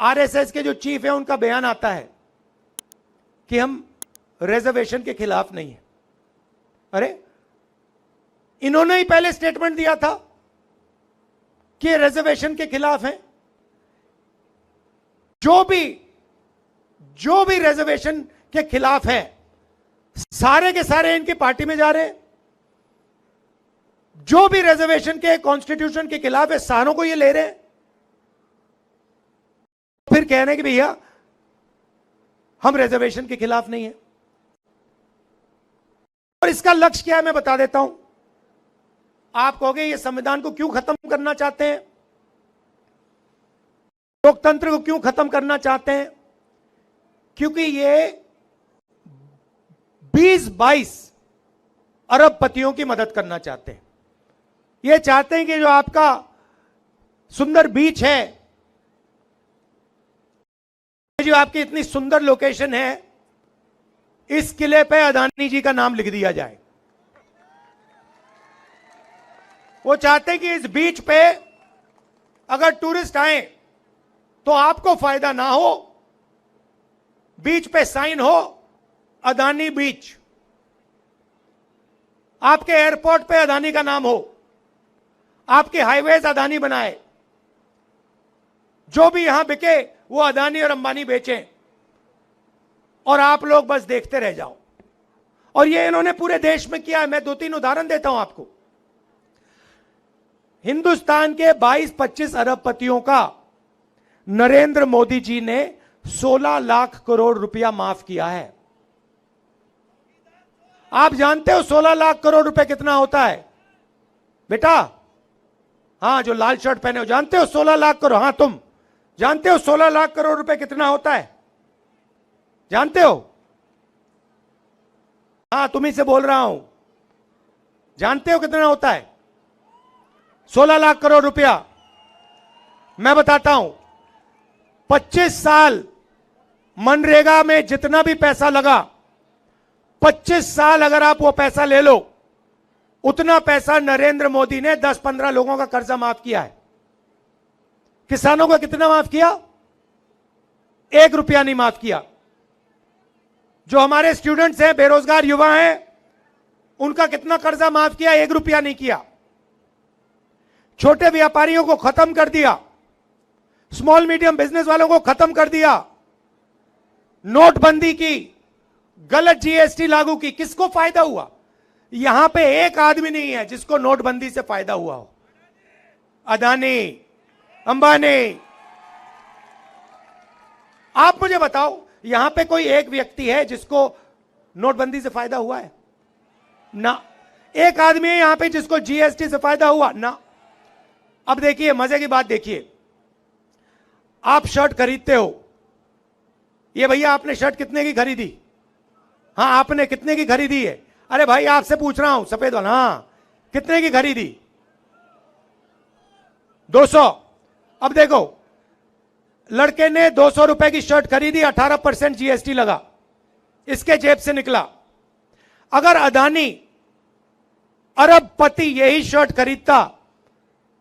RSS के जो chief है उनका बयान आता है कि हम रिजर्वेशन के खिलाफ नहीं है। अरे इन्होंने ही पहले स्टेटमेंट दिया था कि रिजर्वेशन के खिलाफ हैं। जो भी रिजर्वेशन के खिलाफ है सारे के सारे इनकी पार्टी में जा रहे हैं। जो भी रिजर्वेशन के कॉन्स्टिट्यूशन के खिलाफ है सारों को ये ले रहे हैं। फिर कह रहे हैं कि भैया हम रिजर्वेशन के खिलाफ नहीं है। और इसका लक्ष्य क्या है मैं बता देता हूं। आप कहोगे ये संविधान को क्यों खत्म करना चाहते हैं, लोकतंत्र को क्यों खत्म करना चाहते हैं? क्योंकि ये 20-22 अरबपतियों की मदद करना चाहते हैं। ये चाहते हैं कि जो आपका सुंदर बीच है, जो आपकी इतनी सुंदर लोकेशन है, इस किले पे अदानी जी का नाम लिख दिया जाए। वो चाहते हैं कि इस बीच पे अगर टूरिस्ट आए तो आपको फायदा ना हो, बीच पे साइन हो अदानी बीच, आपके एयरपोर्ट पे अदानी का नाम हो, आपके हाईवेज अदानी बनाए, जो भी यहां बिके वो अदानी और अंबानी बेचें और आप लोग बस देखते रह जाओ। और ये इन्होंने पूरे देश में किया है। मैं 2-3 उदाहरण देता हूं आपको। हिंदुस्तान के 22-25 अरबपतियों का नरेंद्र मोदी जी ने 16 लाख करोड़ रुपया माफ किया है। आप जानते हो 16 लाख करोड़ रुपए कितना होता है बेटा? हां, जो लाल शर्ट पहने हो, जानते हो 16 लाख करोड़? हां, तुम जानते हो 16 लाख करोड़ रुपए कितना होता है? जानते हो? हां, तुम्ही से बोल रहा हूं। जानते हो कितना होता है 16 लाख करोड़ रुपया? मैं बताता हूं। 25 साल मनरेगा में जितना भी पैसा लगा, 25 साल अगर आप वो पैसा ले लो, उतना पैसा नरेंद्र मोदी ने 10-15 लोगों का कर्जा माफ किया है। किसानों का कितना माफ किया? 1 रुपया नहीं माफ किया। जो हमारे स्टूडेंट्स हैं, बेरोजगार युवा हैं, उनका कितना कर्जा माफ किया? 1 रुपया नहीं किया। छोटे व्यापारियों को खत्म कर दिया, स्मॉल मीडियम बिजनेस वालों को खत्म कर दिया, नोटबंदी की, गलत जीएसटी लागू की। किसको फायदा हुआ? यहां पे एक आदमी नहीं है जिसको नोटबंदी से फायदा हुआ हो। अदानी, अंबानी। आप मुझे बताओ, यहां पे कोई एक व्यक्ति है जिसको नोटबंदी से फायदा हुआ है? ना। एक आदमी है यहां पे जिसको जीएसटी से फायदा हुआ? ना। अब देखिए, मजे की बात देखिए। आप शर्ट खरीदते हो, ये भैया आपने शर्ट कितने की खरीदी? हाँ, आपने कितने की खरीदी है? अरे भाई आपसे पूछ रहा हूं, सफेद वाला। हाँ, कितने की खरीदी? 200। अब देखो, लड़के ने 200 रुपए की शर्ट खरीदी, 18% जीएसटी लगा, इसके जेब से निकला। अगर अदानी अरबपति यही शर्ट खरीदता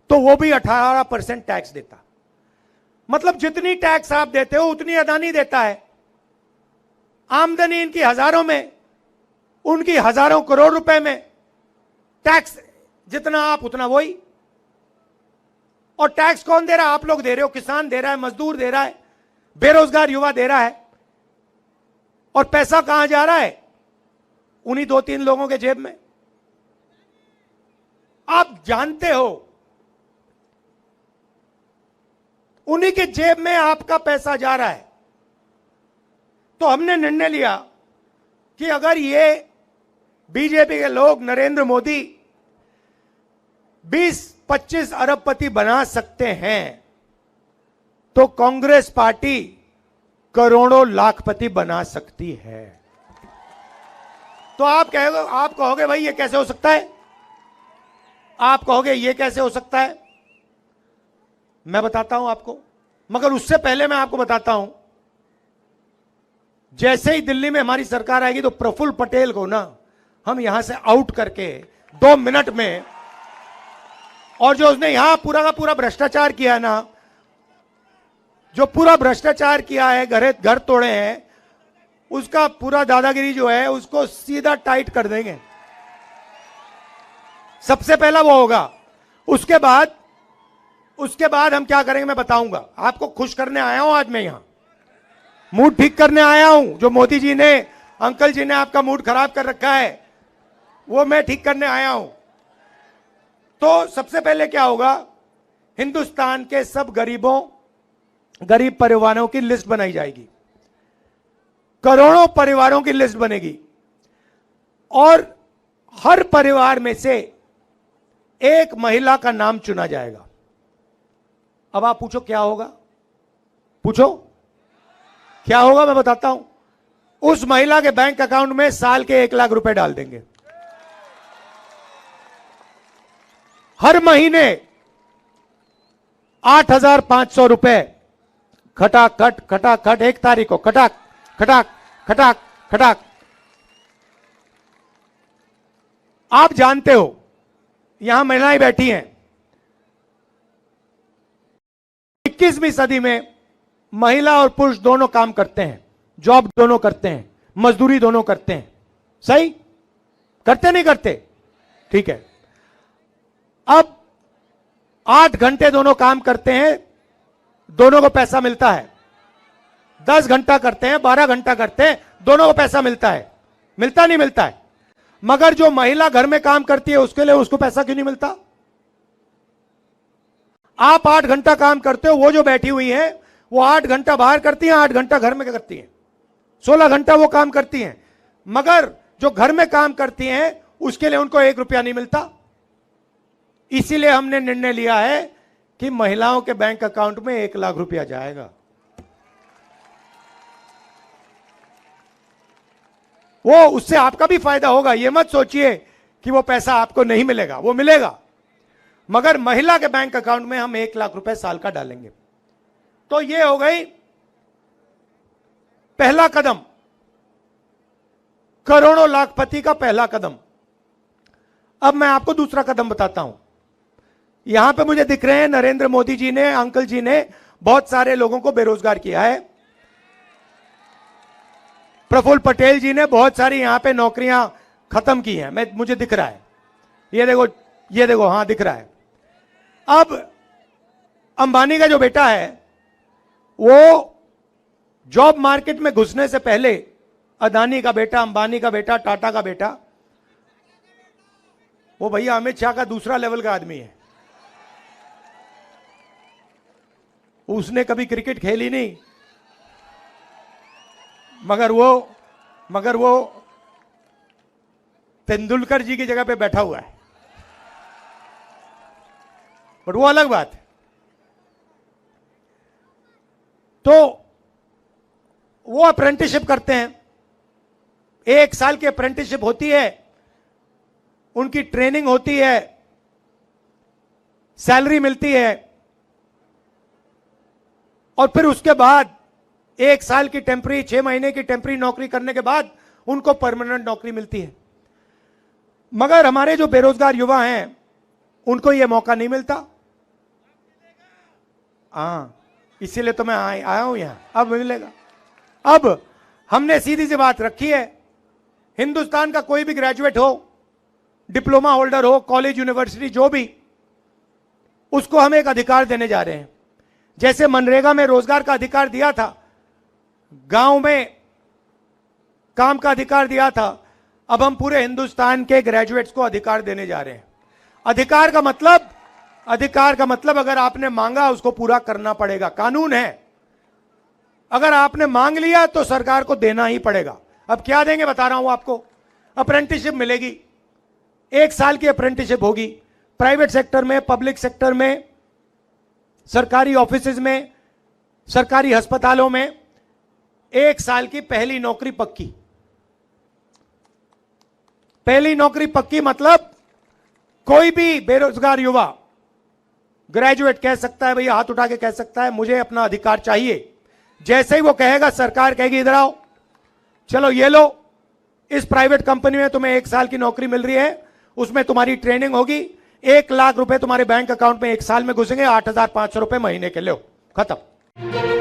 तो वो भी 18% टैक्स देता। मतलब जितनी टैक्स आप देते हो उतनी अदानी देता है। आमदनी इनकी हजारों में, उनकी हजारों करोड़ रुपए में। टैक्स जितना आप उतना वही। और टैक्स कौन दे रहा है? आप लोग दे रहे हो, किसान दे रहा है, मजदूर दे रहा है, बेरोजगार युवा दे रहा है। और पैसा कहां जा रहा है? उन्हीं 2-3 लोगों के जेब में। आप जानते हो, उन्हीं के जेब में आपका पैसा जा रहा है। तो हमने निर्णय लिया कि अगर ये बीजेपी के लोग नरेंद्र मोदी 20-25 अरबपति बना सकते हैं तो कांग्रेस पार्टी करोड़ों लाखपति बना सकती है। तो आप कहोगे भाई ये कैसे हो सकता है? आप कहोगे ये कैसे हो सकता है? मैं बताता हूं आपको, मगर उससे पहले मैं आपको बताता हूं, जैसे ही दिल्ली में हमारी सरकार आएगी तो प्रफुल्ल पटेल को ना हम यहां से आउट करके 2 मिनट में, और जो उसने यहां पूरा का पूरा भ्रष्टाचार किया ना, जो पूरा भ्रष्टाचार किया है, घर तोड़े हैं, उसका पूरा दादागिरी जो है उसको सीधा टाइट कर देंगे। सबसे पहला वो होगा। उसके बाद हम क्या करेंगे मैं बताऊंगा। आपको खुश करने आया हूं आज मैं यहां, मूड ठीक करने आया हूं। जो मोदी जी ने, अंकल जी ने आपका मूड खराब कर रखा है, वो मैं ठीक करने आया हूं। तो सबसे पहले क्या होगा, हिंदुस्तान के सब गरीब परिवारों की लिस्ट बनाई जाएगी। करोड़ों परिवारों की लिस्ट बनेगी और हर परिवार में से एक महिला का नाम चुना जाएगा। अब आप पूछो क्या होगा, पूछो क्या होगा, मैं बताता हूं। उस महिला के बैंक अकाउंट में साल के 1 लाख रुपए डाल देंगे। हर महीने 8,500 रुपए खटाखट 1 तारीख को खटाक खटाक खटाक खटाक। आप जानते हो यहां महिलाएं बैठी हैं, 21वीं सदी में महिला और पुरुष दोनों काम करते हैं, जॉब दोनों करते हैं, मजदूरी दोनों करते हैं। सही करते नहीं करते? ठीक है। अब 8 घंटे दोनों काम करते हैं, दोनों को पैसा मिलता है। 10 घंटा करते हैं, 12 घंटा करते हैं, दोनों को पैसा मिलता है। मिलता नहीं मिलता है? मगर जो महिला घर में काम करती है उसके लिए उसको पैसा क्यों नहीं मिलता? आप 8 घंटा काम करते हो, वो जो बैठी हुई है वो 8 घंटा बाहर करती हैं, 8 घंटा घर में करती हैं, 16 घंटा वो काम करती हैं। मगर जो घर में काम करती हैं उसके लिए उनको 1 रुपया नहीं मिलता। इसीलिए हमने निर्णय लिया है कि महिलाओं के बैंक अकाउंट में 1 लाख रुपया जाएगा। वो उससे आपका भी फायदा होगा। ये मत सोचिए कि वो पैसा आपको नहीं मिलेगा, वो मिलेगा। मगर महिला के बैंक अकाउंट में हम 1 लाख रुपए साल का डालेंगे। तो ये हो गई पहला कदम, करोड़ों लाखपति का पहला कदम। अब मैं आपको दूसरा कदम बताता हूं। यहां पे मुझे दिख रहे हैं नरेंद्र मोदी जी ने, अंकल जी ने बहुत सारे लोगों को बेरोजगार किया है। प्रफुल्ल पटेल जी ने बहुत सारी यहां पे नौकरियां खत्म की हैं, मुझे दिख रहा है। ये देखो, हां दिख रहा है। अब अंबानी का जो बेटा है वो जॉब मार्केट में घुसने से पहले, अदानी का बेटा, अंबानी का बेटा, टाटा का बेटा, वो भैया अमित शाह का दूसरा लेवल का आदमी है। उसने कभी क्रिकेट खेली नहीं, मगर वो तेंदुलकर जी की जगह पे बैठा हुआ है, बट वो अलग बात है। तो वो अप्रेंटिसशिप करते हैं, 1 साल की अप्रेंटिसशिप होती है, उनकी ट्रेनिंग होती है, सैलरी मिलती है और फिर उसके बाद 1 साल की टेम्पररी, 6 महीने की टेम्पररी नौकरी करने के बाद उनको परमानेंट नौकरी मिलती है। मगर हमारे जो बेरोजगार युवा हैं उनको यह मौका नहीं मिलता। हाँ, इसीलिए तो मैं आया हूं यहां। अब मिलेगा। अब हमने सीधी सी बात रखी है, हिंदुस्तान का कोई भी ग्रेजुएट हो, डिप्लोमा होल्डर हो, कॉलेज यूनिवर्सिटी जो भी, उसको हम एक अधिकार देने जा रहे हैं। जैसे मनरेगा में रोजगार का अधिकार दिया था, गांव में काम का अधिकार दिया था, अब हम पूरे हिंदुस्तान के ग्रेजुएट्स को अधिकार देने जा रहे हैं। अधिकार का मतलब अगर आपने मांगा उसको पूरा करना पड़ेगा, कानून है। अगर आपने मांग लिया तो सरकार को देना ही पड़ेगा। अब क्या देंगे बता रहा हूं आपको। अप्रेंटिसशिप मिलेगी, 1 साल की अप्रेंटिसशिप होगी, प्राइवेट सेक्टर में, पब्लिक सेक्टर में, सरकारी ऑफिसेज में, सरकारी अस्पतालों में 1 साल की पहली नौकरी पक्की। पहली नौकरी पक्की मतलब कोई भी बेरोजगार युवा, ग्रेजुएट कह सकता है, भैया हाथ उठा के कह सकता है मुझे अपना अधिकार चाहिए। जैसे ही वो कहेगा, सरकार कहेगी इधर आओ, चलो ये लो, इस प्राइवेट कंपनी में तुम्हें 1 साल की नौकरी मिल रही है, उसमें तुम्हारी ट्रेनिंग होगी, 1 लाख रुपए तुम्हारे बैंक अकाउंट में 1 साल में घुसेंगे, 8,500 रुपए महीने के, लो खत्म।